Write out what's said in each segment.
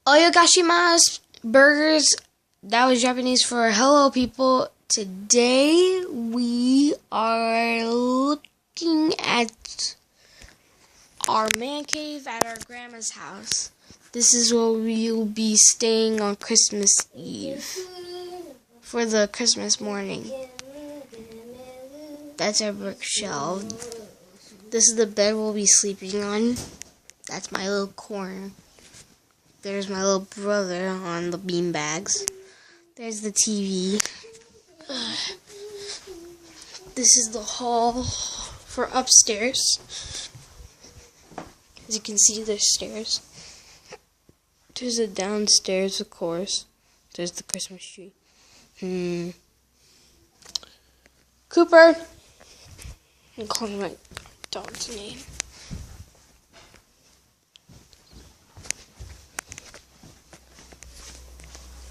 Oyogashimasu burgers. That was Japanese for hello people. Today we are looking at our man cave at our grandma's house. This is where we'll be staying on Christmas Eve for the Christmas morning. That's our bookshelf. This is the bed we'll be sleeping on. That's my little corner. There's my little brother on the beanbags. There's the TV. This is the hall for upstairs. As you can see, there's stairs. There's a downstairs, of course. There's the Christmas tree. Cooper! I'm calling my dog's name.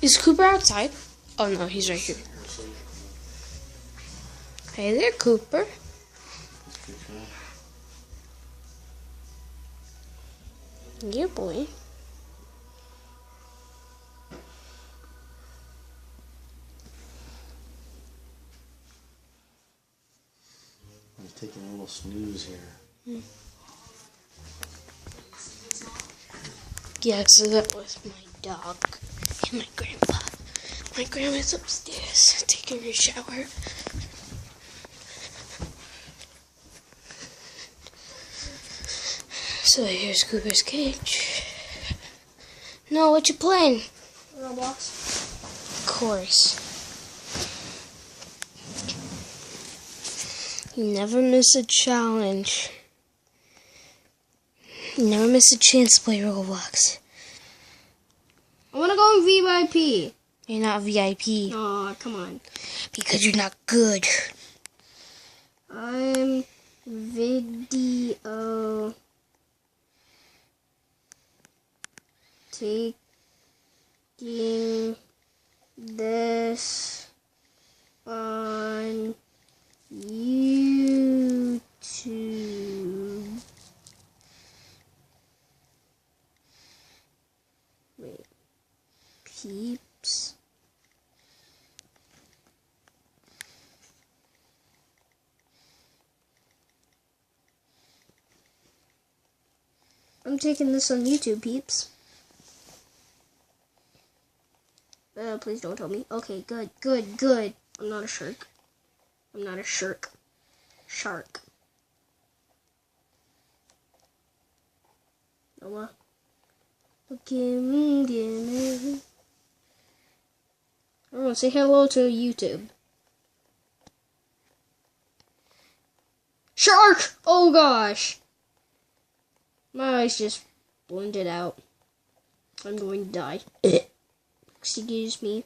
Is Cooper outside? Oh no, he's right here. Hey there, Cooper. Yeah, boy. He's taking a little snooze here. Yeah, so that was my dog and my grandpa. My grandma's upstairs taking her shower. So here's Cooper's cage. No, what you playing? Roblox. Of course. You never miss a challenge. You never miss a chance to play Roblox. I want to go in VIP. You're not VIP. Aw, come on. Because you're not good. I'm video taking this on YouTube. Wait, peeps. I'm taking this on YouTube, peeps. Please don't tell me. Okay, good. I'm not a shark. I'm not a shark. Shark. Noah. Look at me, dear man. Everyone, say hello to YouTube. Shark! Oh gosh! My eyes just blended out. I'm going to die. Excuse me.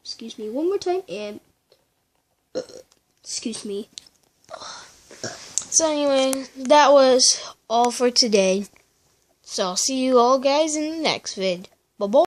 Excuse me one more time. And excuse me. So anyway, that was all for today. So I'll see you all guys in the next vid. Bye-bye.